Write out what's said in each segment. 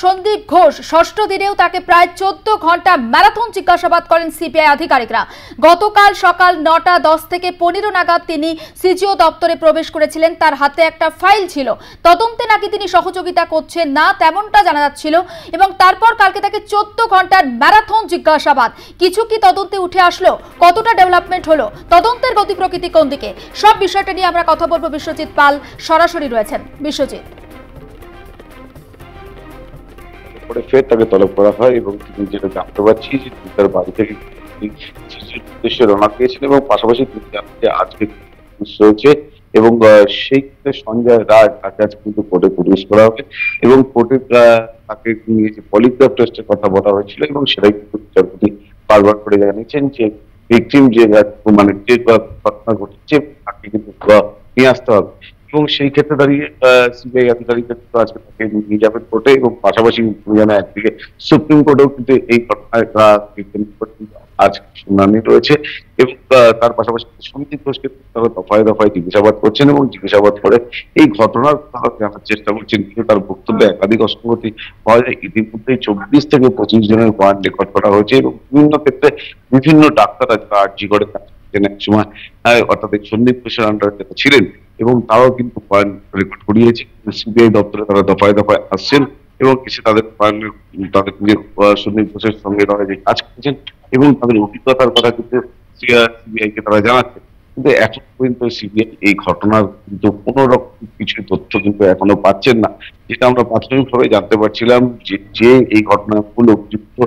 সন্দীপ ঘোষ ষষ্ঠ দিনেও তাকে প্রায় 14 ঘন্টা ম্যারাথন জিজ্ঞাসাবাদ করেন সিবিআই আধিকারিকরা। গতকাল সকাল 9:10 থেকে 15 নাগাদ তিনি সিজিও দপ্তরে প্রবেশ করেছিলেন। তার হাতে একটা ফাইল ছিল, তদন্তে নাকি তিনি সহযোগিতা করছেন না তেমনটা জানা যাচ্ছিল, এবং তারপর কালকে তাকে 14 ঘন্টার ম্যারাথন জিজ্ঞাসাবাদ। কিছু কি তদন্তে উঠে আসলো? কতটা ডেভেলপমেন্ট হলো? তদন্তের গতি প্রকৃতি কোন দিকে? সব বিষয়টা নিয়ে আমরা কথা বলবো। বিশ্বজিৎ পাল সরাসরি রয়েছেন। বিশ্বজিৎ, পরে ফের তাকে তলব করা হয় এবং তিনি যেটা জানতে পারছি যে তিনি তার বাড়ি থেকে উদ্দেশ্যে রওনা দিয়েছেন এবং পাশাপাশি তিনি জানেন যে আজকে রয়েছে এবং সেই ক্ষেত্রে সঞ্জয় রায় তাকে আজ কিন্তু কোর্টে প্রডিউস করা হবে এবং কোর্টে তাকে নিয়ে যে পলিগ্রাফ টেস্টের কথা বলা হয়েছিল এবং সেটাই কিন্তু বিচারপতি বারবার করে জানিয়েছেন যে ভিকটিম যে মানে যে ঘটনা ঘটেছে তাকে কিন্তু নিয়ে আসতে হবে এবং সেই ক্ষেত্রে দাঁড়িয়ে সিবিআই আধিকারিকরা কিন্তু আজকে তাকে নিয়ে যাবেন কোর্টে এবং পাশাপাশি একদিকে সুপ্রিম কোর্টেও কিন্তু এই ঘটনায় আজ শুনানি রয়েছে এবং তার পাশাপাশি সন্দীপ ঘোষকে তারা দফায় দফায় জিজ্ঞাসাবাদ করছেন এবং জিজ্ঞাসাবাদ করে এই ঘটনার তারা জানার চেষ্টা করছেন। কিন্তু তার বক্তব্যে একাধিক অসঙ্গতি পাওয়া যায়। ইতিমধ্যে 24 থেকে 25 জনের পয়েন্ট রেকর্ড করা হয়েছে এবং বিভিন্ন ক্ষেত্রে বিভিন্ন ডাক্তাররা যারা আর্জি করে এক সময় অর্থাৎ সন্দীপ ঘোষের আন্ডারে ছিলেন এবং তারাও কিন্তু পয়েন্ট রেকর্ড করিয়েছে। সিবিআই দপ্তরে তারা দফায় দফায় আসছেন এবং এসে তাদের তাদের সন্দীপ ঘোষের সঙ্গে তারা যে কাজ করেছেন এবং তাদের অভিজ্ঞতার কথা কিন্তু সিবিআই কে তারা জানাচ্ছেন। কিন্তু এখন পর্যন্ত সিবিআই এই ঘটনার কিন্তু কোন রকম কিছু তথ্য কিন্তু এখনো পাচ্ছেন না, যেটা আমরা প্রাথমিকভাবে জানতে পারছিলাম যে এই ঘটনার মূল অভিযুক্ত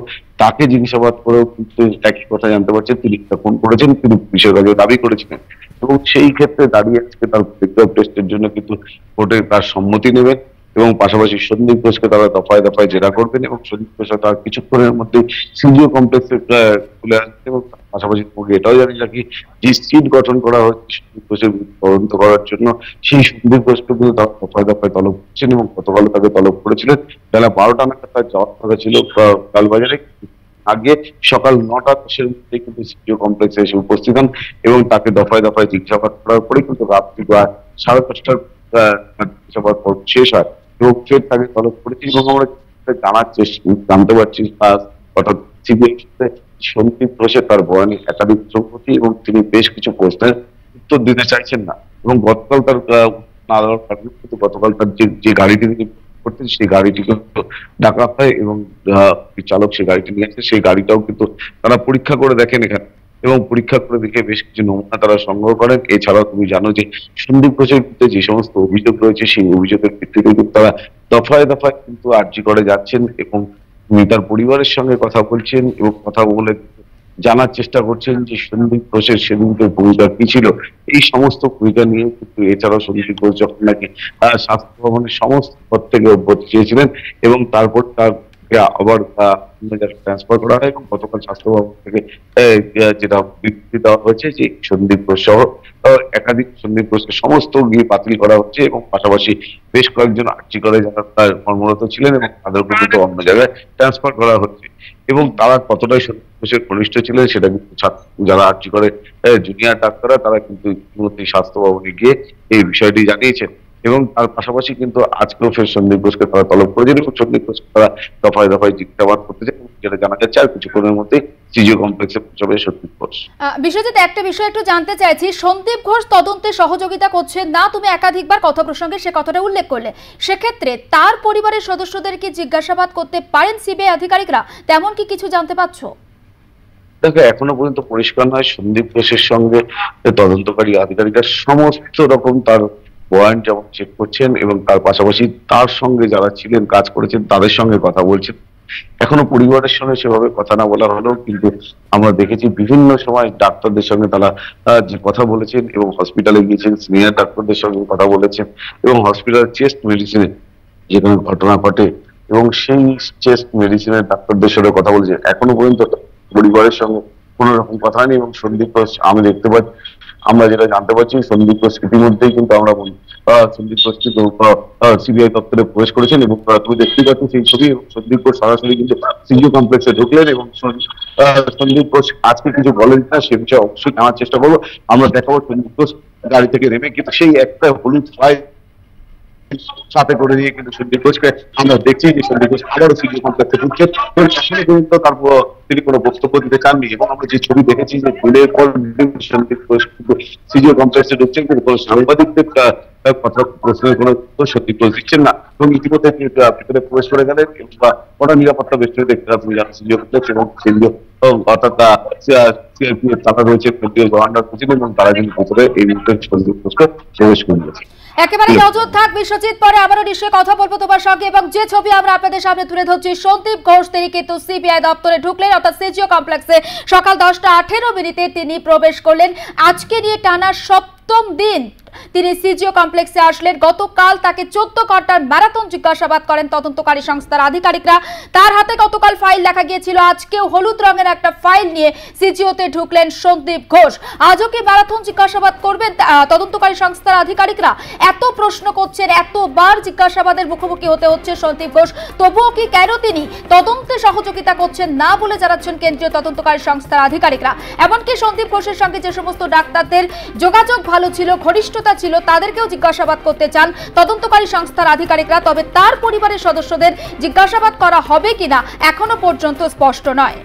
তাকে জিজ্ঞাসাবাদ করেও কিন্তু একই কথা জানতে পারছেন তিনি ফোন করেছেন, তিনি পুলিশের কাছে দাবি করেছিলেন এবং সেই ক্ষেত্রে দাঁড়িয়ে আজকে তার পলিগ্রাফ টেস্টের জন্য কিন্তু কোর্টে তার সম্মতি নেবেন এবং পাশাপাশি সন্দীপ ঘোষকে তারা দফায় দফায় জেরা করবেন এবং সন্দীপ ঘোষ তার কিছুক্ষণের মধ্যে সিজিও কমপ্লেক্সে তুলে আসবে এবং পাশাপাশি তোমাকে এটাও জানি নাকি যে সিট গঠন করা হচ্ছে সন্দীপ ঘোষের তদন্ত করার জন্য, সেই সন্দীপ ঘোষকে কিন্তু তারা দফায় দফায় তলব করছেন এবং গতকাল তাকে তলব করেছিলেন বেলা 12টা নাগাদ তার যাওয়ার কথা ছিল কালবাজারে। আগে সকাল 9:10 মধ্যে কিন্তু সিজিও কমপ্লেক্সে এসে উপস্থিত হন এবং তাকে দফায় দফায় জিজ্ঞাসাবাদ করার পরে কিন্তু রাত্রি 10:30টার জিজ্ঞাসাবাদ শেষ হয় এবং ফের তাকে তলব করেছি এবং আমরা জানতে পারছি অর্থাৎ সিবিআই সন্দীপ ঘোষের তার বয়ানে একাধিক সম্পত্তি এবং তিনি বেশ কিছু প্রশ্নের উত্তর দিতে চাইছেন না এবং গতকাল তার গতকাল তার যে গাড়িটি করতেন সেই গাড়িটিকে ডাকা হয় এবং চালক সেই গাড়িটি নিয়ে আসে, সেই গাড়িটাও কিন্তু তারা পরীক্ষা করে দেখেন এখানে এবং পরীক্ষা করে দেখে বেশ কিছু নমুনা তারা সংগ্রহ করেন। এছাড়াও তুমি জানো যে সন্দীপ ঘোষের বিরুদ্ধে যে সমস্ত অভিযোগ রয়েছে সেই অভিযোগের ভিত্তিতে কিন্তু তারা দফায় দফায় কিন্তু আর্জি করে যাচ্ছেন এবং তার পরিবারের সঙ্গে কথা বলছেন এবং কথা বলে জানার চেষ্টা করছেন যে সন্দীপ ঘোষের সেদিনকে ভূমিকা কি ছিল। এই সমস্ত ভূমিকা নিয়ে কিন্তু এছাড়াও সন্দীপ ঘোষ যখন নাকি স্বাস্থ্য ভবনের সমস্ত পদ থেকে অব্যাহতি চেয়েছিলেন এবং তারপর তার আবার ট্রান্সফার করা হয় এবং গতকাল স্বাস্থ্য ভবন থেকে যেটা বিবৃতি দেওয়া হয়েছে যে সন্দীপ ঘোষ সহ একাধিক সন্দীপ ঘোষকে সমস্ত গিয়ে বাতিল করা হচ্ছে এবং পাশাপাশি বেশ কয়েকজন আর্জি করে যারা তার কর্মরত ছিলেন এবং তাদেরকে কিন্তু অন্য জায়গায় ট্রান্সফার করা হচ্ছে এবং তারা কতটাই সন্দীপ ঘোষের ঘনিষ্ঠ ছিলেন সেটা কিন্তু যারা আর্জি করে জুনিয়র ডাক্তাররা তারা কিন্তু ইতিমধ্যে স্বাস্থ্য ভবনে গিয়ে এই বিষয়টি জানিয়েছেন এবং তার পাশাপাশি কিন্তু আজকেও ফের সন্দীপ ঘোষকে তারা তলব করেছেন এবং সন্দীপ ঘোষকে তারা দফায় দফায় জিজ্ঞাসাবাদ করতে চান যেটা জানা যাচ্ছে আর কিছুক্ষণের মধ্যে সিজিও কমপ্লেক্সে পৌঁছাবে সন্দীপ ঘোষ। বিশ্বজিৎ, একটা বিষয় একটু জানতে চাইছি, সন্দীপ ঘোষ তদন্তে সহযোগিতা করছেন না, তুমি একাধিকবার কথা প্রসঙ্গে সে কথাটা উল্লেখ করলে, সেক্ষেত্রে তার পরিবারের সদস্যদের কি জিজ্ঞাসাবাদ করতে পারেন সিবিআই আধিকারিকরা? তেমন কি কিছু জানতে পারছো? দেখো এখনো পর্যন্ত পরিষ্কার নয় সন্দীপ ঘোষের সঙ্গে তদন্তকারী আধিকারিকরা সমস্ত রকম তার পয়েন্ট যেমন চেক করছেন এবং তার পাশাপাশি তার সঙ্গে যারা ছিলেন কাজ করেছেন তাদের সঙ্গে কথা বলছেন। এখনো পরিবারের সঙ্গে সেভাবে কথা না বলা হলেও কিন্তু আমরা দেখেছি বিভিন্ন সময় ডাক্তারদের সঙ্গে তারা যে কথা বলেছেন এবং হসপিটালে গিয়েছেন সিনিয়র ডাক্তারদের সঙ্গে কথা বলেছেন এবং হসপিটাল চেস্ট মেডিসিনে যেখানে ঘটনা ঘটে এবং সেই চেস্ট মেডিসিনের ডাক্তারদের সঙ্গে কথা বলেছেন। এখনো পর্যন্ত পরিবারের সঙ্গে কোন রকম কথা নেই এবং সন্দীপ ঘোষ আমি দেখতে পাচ্ছি, আমরা যেটা জানতে পারছি সন্দীপ ঘোষ ইতিমধ্যেই কিন্তু আমরা বলি সন্দীপ ঘোষ কিন্তু সিবিআই দপ্তরে প্রবেশ করেছেন এবং তুমি দেখতে পাচ্ছ সেই ছবি এবং সন্দীপ ঘোষ সরাসরি কিন্তু সিজিও কমপ্লেক্সে ঢুকলেন এবং সন্দীপ ঘোষ আজকে কিছু বলেন না সে বিষয়ে অবশ্যই জানার চেষ্টা করবো। আমরা দেখাবো সন্দীপ ঘোষ গাড়ি থেকে নেমে কিন্তু সেই একটা হলুদ ফ্লাই সাথে করে নিয়ে কিন্তু সন্দীপ ঘোষকে আমরা দেখছি যে সন্দীপ ঘোষ আবারও সিজিও কমপ্লেক্সে ঢুকছেন এবং এখনো পর্যন্ত তারপর তিনি কোনো বক্তব্য দিতে চাননি এবং আমরা যে ছবি দেখেছি যে দিনের পর দিন সন্দীপ ঘোষ কিন্তু সিজিও কমপ্লেক্সে ঢুকছেন কিন্তু কোনো সাংবাদিকদের কথা প্রশ্নের কোনো সত্যি ক্লোজ দিচ্ছেন না এবং ইতিমধ্যে ভিতরে প্রবেশ করে গেলেন বা কড়া নিরাপত্তা বেষ্টনী দেখতে পাচ্ছেন যারা সিজিও কমপ্লেক্স এবং কেন্দ্রীয় অর্থাৎ সিআরপিএফ তারা রয়েছে কেন্দ্রীয় কমান্ডার পশ্চিম এবং তারা কিন্তু ভিতরে এই মুহূর্তে সন্দীপ ঘোষকে প্রবেশ করে দিয়েছে। একেবারে নজর থাক বিশ্বজিৎ, পরে আবারও নিশ্চয়ই কথা বলবো তোমার সঙ্গে। এবং যে ছবি আমরা আপনাদের সামনে তুলে ধরছি, সন্দীপ ঘোষ তিনি কিন্তু সিবিআই দপ্তরে ঢুকলেন অর্থাৎ সিজিও কমপ্লেক্সে সকাল 10:18 তিনি প্রবেশ করলেন। আজকে নিয়ে টানা সপ্তম দিন তিনি সিজিও কমপ্লেক্সে আসলেন। গতকাল তাকে 14 ঘন্টার ম্যারাথন জিজ্ঞাসাবাদ করেন তদন্তকারী সংস্থার আধিকারিকরা। তার হাতে গতকাল ফাইল দেখা গিয়েছিল, আজকেও হলুদ রঙের একটা ফাইল নিয়ে সিজিওতে ঢুকলেন সন্দীপ ঘোষ। আজও কি ম্যারাথন জিজ্ঞাসাবাদ করবেন তদন্তকারী সংস্থার আধিকারিকরা? এত প্রশ্ন করছেন, এতবার জিজ্ঞাসাবাদের মুখোমুখি হতে হচ্ছে সন্দীপ ঘোষ, তবুও কি কেন তিনি তদন্তে সহযোগিতা করছেন না বলে জানাচ্ছেন কেন্দ্রীয় তদন্তকারী সংস্থার আধিকারিকরা। এমনকি সন্দীপ ঘোষের সঙ্গে যে সমস্ত ডাক্তারদের যোগাযোগ ভালো ছিল, ঘনিষ্ঠ ছিল, তাদেরকেও জিজ্ঞাসাবাদ করতে চান তদন্তকারী সংস্থার আধিকারিকরা। তবে তার পরিবারের সদস্যদের জিজ্ঞাসাবাদ করা হবে কিনা এখনো পর্যন্ত স্পষ্ট নয়।